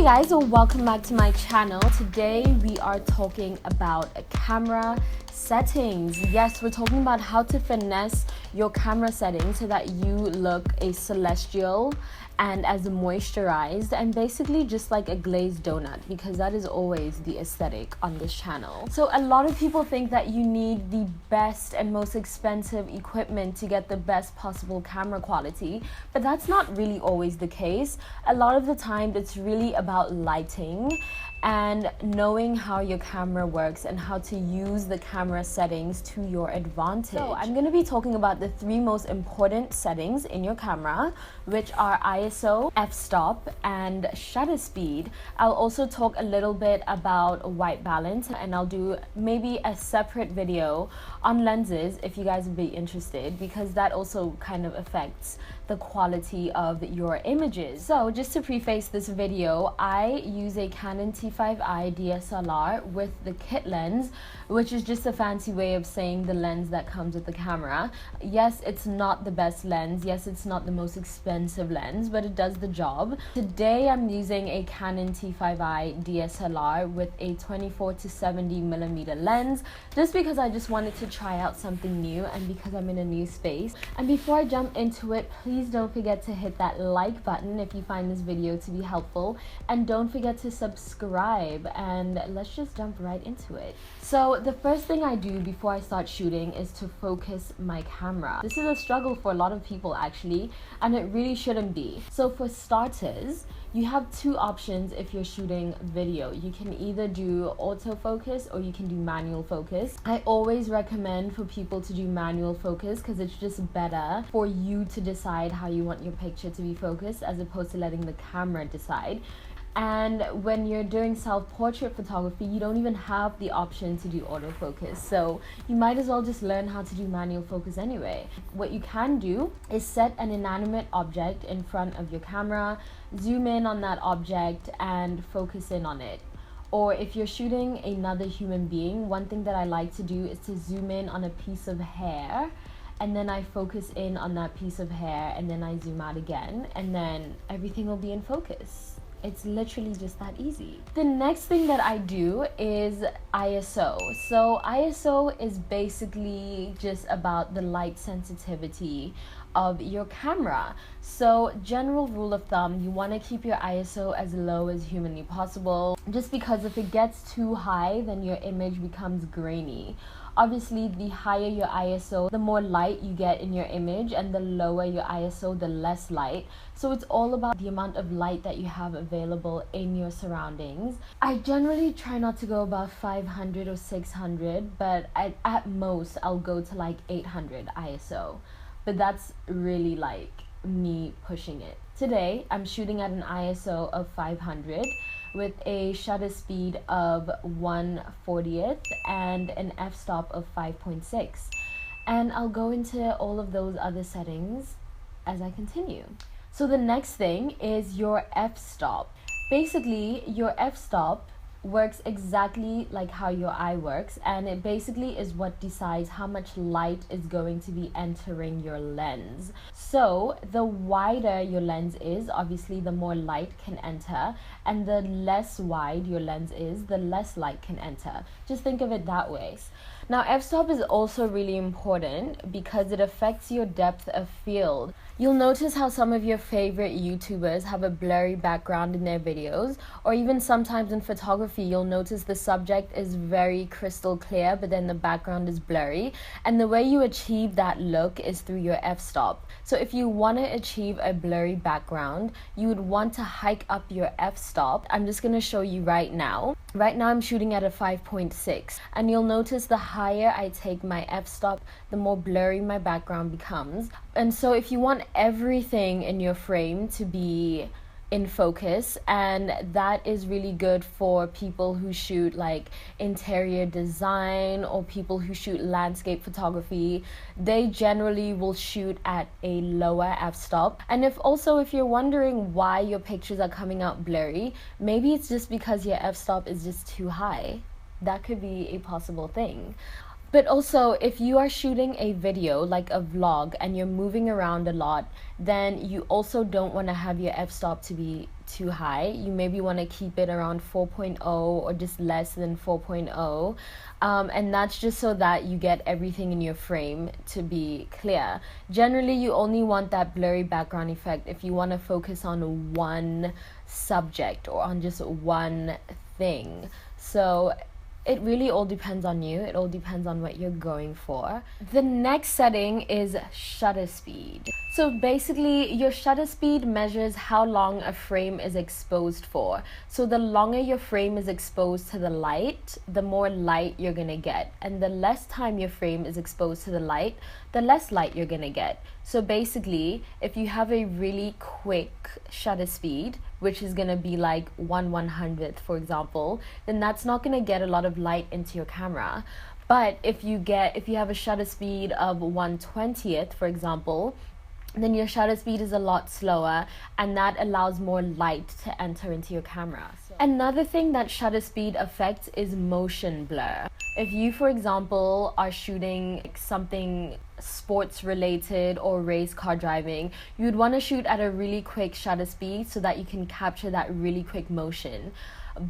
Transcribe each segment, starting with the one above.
guys, welcome back to my channel. Today we are talking about camera settings. Yes, we're talking about how to finesse your camera settings so that you look a celestial and as moisturized and basically just like a glazed donut, because that is always the aesthetic on this channel. So a lot of people think that you need the best and most expensive equipment to get the best possible camera quality, but that's not really always the case. A lot of the time it's really about lighting and knowing how your camera works and how to use the camera settings to your advantage. So I'm going to be talking about the three most important settings in your camera, which are ISO, f-stop, and shutter speed. I'll also talk a little bit about white balance, and I'll do maybe a separate video on lenses if you guys would be interested, because that also kind of affects the quality of your images. So just to preface this video, I use a Canon T5i DSLR with the kit lens, which is just a fancy way of saying the lens that comes with the camera. Yes, it's not the best lens. Yes, it's not the most expensive lens, but it does the job. Today I'm using a Canon T5i DSLR with a 24-70mm lens, just because I just wanted to try out something new and because I'm in a new space. And before I jump into it, please don't forget to hit that like button if you find this video to be helpful, and don't forget to subscribe, and let's just jump right into it. So the first thing I do before I start shooting is to focus my camera. This is a struggle for a lot of people actually, and it really shouldn't be. So for starters, you have two options if you're shooting video. You can either do autofocus or you can do manual focus. I always recommend for people to do manual focus because it's just better for you to decide how you want your picture to be focused as opposed to letting the camera decide. And when you're doing self-portrait photography, you don't even have the option to do autofocus. So you might as well just learn how to do manual focus anyway. What you can do is set an inanimate object in front of your camera, zoom in on that object and focus in on it. Or if you're shooting another human being, one thing that I like to do is to zoom in on a piece of hair, and then I focus in on that piece of hair, and then I zoom out again, and then everything will be in focus. It's literally just that easy. The next thing that I do is ISO. So ISO is basically just about the light sensitivity of your camera. So general rule of thumb, you want to keep your ISO as low as humanly possible, just because if it gets too high, then your image becomes grainy. Obviously, the higher your ISO, the more light you get in your image, and the lower your ISO, the less light. So it's all about the amount of light that you have available in your surroundings. I generally try not to go above 500 or 600, but at most I'll go to like 800 ISO. But that's really like me pushing it. Today, I'm shooting at an ISO of 500 with a shutter speed of 1/40th and an f-stop of 5.6. And I'll go into all of those other settings as I continue. So the next thing is your f-stop. Basically, your f-stop works exactly like how your eye works, and it basically is what decides how much light is going to be entering your lens. So the wider your lens is, obviously the more light can enter, and the less wide your lens is, the less light can enter. Just think of it that way. Now f-stop is also really important because it affects your depth of field. You'll notice how some of your favorite YouTubers have a blurry background in their videos, or even sometimes in photography you'll notice the subject is very crystal clear but then the background is blurry, and the way you achieve that look is through your f-stop. So if you want to achieve a blurry background, you would want to hike up your f-stop. I'm just going to show you right now. Right now I'm shooting at a 5.6, and you'll notice the higher I take my f-stop, the more blurry my background becomes. And so if you want everything in your frame to be in focus, and that is really good for people who shoot like interior design or people who shoot landscape photography, they generally will shoot at a lower f-stop. And if you're wondering why your pictures are coming out blurry, maybe it's just because your f-stop is just too high. That could be a possible thing. But also, if you are shooting a video like a vlog and you're moving around a lot, then you also don't want to have your f-stop to be too high. You maybe want to keep it around 4.0 or just less than 4.0. And that's just so that you get everything in your frame to be clear. Generally, you only want that blurry background effect if you want to focus on one subject or on just one thing. So it really all depends on you. It all depends on what you're going for. The next setting is shutter speed. So basically, your shutter speed measures how long a frame is exposed for. So the longer your frame is exposed to the light, the more light you're gonna get. And the less time your frame is exposed to the light, the less light you're gonna get. So basically, if you have a really quick shutter speed, which is gonna be like 1/100th, for example, then that's not gonna get a lot of light into your camera. But if you have a shutter speed of 1/20th, for example, then your shutter speed is a lot slower, and that allows more light to enter into your camera. Another thing that shutter speed affects is motion blur. If you, for example, are shooting something sports related or race car driving, you'd want to shoot at a really quick shutter speed so that you can capture that really quick motion.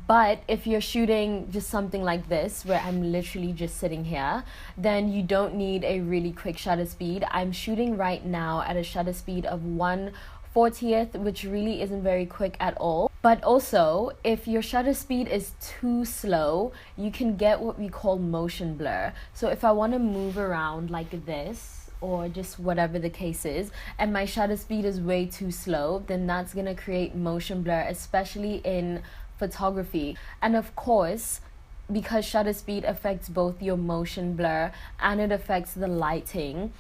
But if you're shooting just something like this, where I'm literally just sitting here, then you don't need a really quick shutter speed. I'm shooting right now at a shutter speed of 1/40th, which really isn't very quick at all. But also, if your shutter speed is too slow, you can get what we call motion blur. So if I want to move around like this, or just whatever the case is, and my shutter speed is way too slow, then that's going to create motion blur, especially in photography. And of course, because shutter speed affects both your motion blur and it affects the lighting,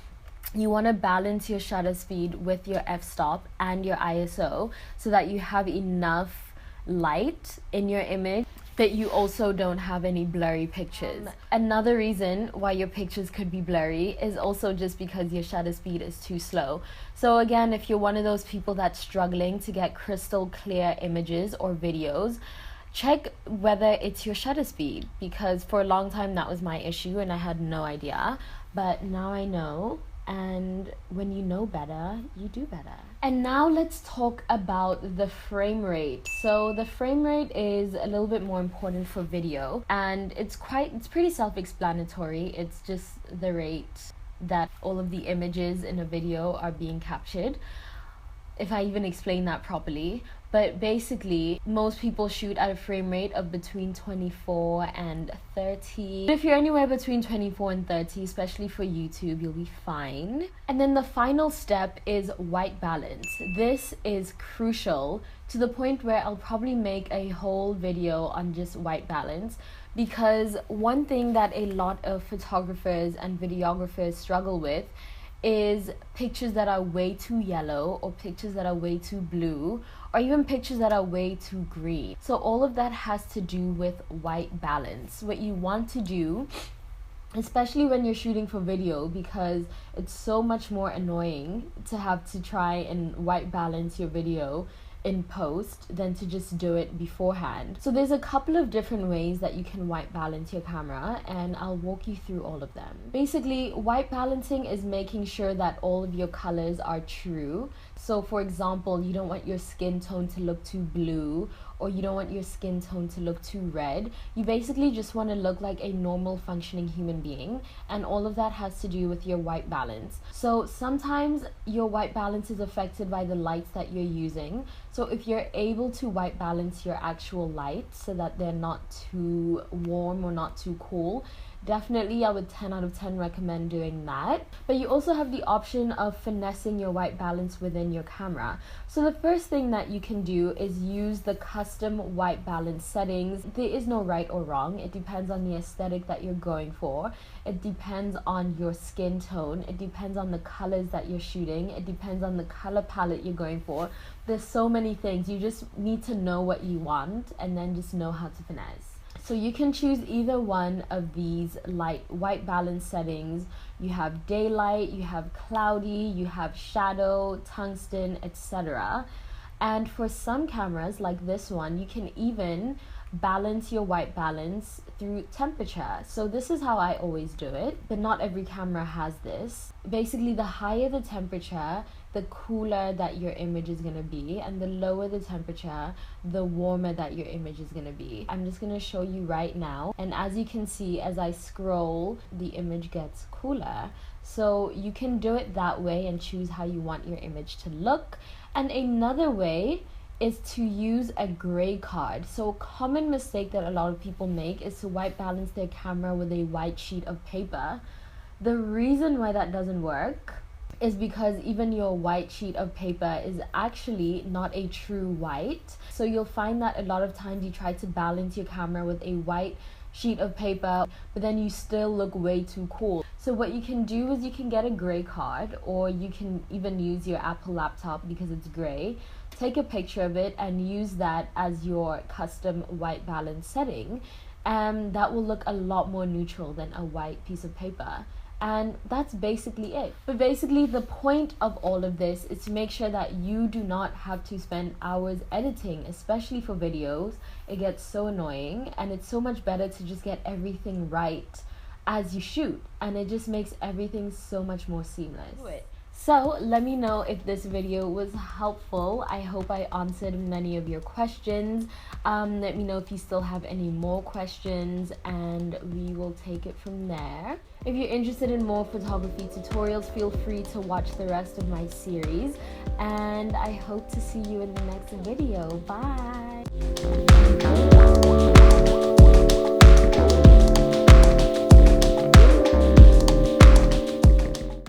you want to balance your shutter speed with your f-stop and your ISO so that you have enough light in your image that you also don't have any blurry pictures. Another reason why your pictures could be blurry is also just because your shutter speed is too slow. So again, if you're one of those people that's struggling to get crystal clear images or videos, check whether it's your shutter speed, because for a long time that was my issue and I had no idea, but now I know. And when you know better, you do better. And now let's talk about the frame rate. So the frame rate is a little bit more important for video, and it's pretty self-explanatory. It's just the rate that all of the images in a video are being captured, if I even explain that properly. But basically, most people shoot at a frame rate of between 24 and 30. If you're anywhere between 24 and 30, especially for YouTube, you'll be fine. And then the final step is white balance. This is crucial to the point where I'll probably make a whole video on just white balance, because one thing that a lot of photographers and videographers struggle with is pictures that are way too yellow, or pictures that are way too blue, or even pictures that are way too green. So all of that has to do with white balance. What you want to do, especially when you're shooting for video, because it's so much more annoying to have to try and white balance your video in post than to just do it beforehand. So there's a couple of different ways that you can white balance your camera, and I'll walk you through all of them. Basically, white balancing is making sure that all of your colors are true. So for example, you don't want your skin tone to look too blue, or you don't want your skin tone to look too red. You basically just want to look like a normal functioning human being, and all of that has to do with your white balance. So sometimes your white balance is affected by the lights that you're using. So if you're able to white balance your actual lights so that they're not too warm or not too cool, definitely I would 10 out of 10 recommend doing that. But you also have the option of finessing your white balance within your camera. So the first thing that you can do is use the custom white balance settings. There is no right or wrong. It depends on the aesthetic that you're going for. It depends on your skin tone. It depends on the colors that you're shooting. It depends on the color palette you're going for. There's so many things. You just need to know what you want and then just know how to finesse. So you can choose either one of these white balance settings. You have daylight, you have cloudy, you have shadow, tungsten, etc. And for some cameras like this one, you can even balance your white balance through temperature. So this is how I always do it, but not every camera has this. Basically, the higher the temperature, the cooler that your image is going to be, and the lower the temperature, the warmer that your image is going to be. I'm just going to show you right now, and as you can see, as I scroll, the image gets cooler. So you can do it that way and choose how you want your image to look. And another way is to use a gray card. So a common mistake that a lot of people make is to white balance their camera with a white sheet of paper. The reason why that doesn't work is because even your white sheet of paper is actually not a true white. So you'll find that a lot of times you try to balance your camera with a white sheet of paper, but then you still look way too cool. So what you can do is you can get a gray card, or you can even use your Apple laptop because it's gray. Take a picture of it and use that as your custom white balance setting, and that will look a lot more neutral than a white piece of paper. And that's basically it. But basically the point of all of this is to make sure that you do not have to spend hours editing, especially for videos. It gets so annoying, and it's so much better to just get everything right as you shoot, and it just makes everything so much more seamless. So let me know if this video was helpful. I hope I answered many of your questions. Let me know if you still have any more questions, and we will take it from there. If you're interested in more photography tutorials, feel free to watch the rest of my series, and I hope to see you in the next video. Bye!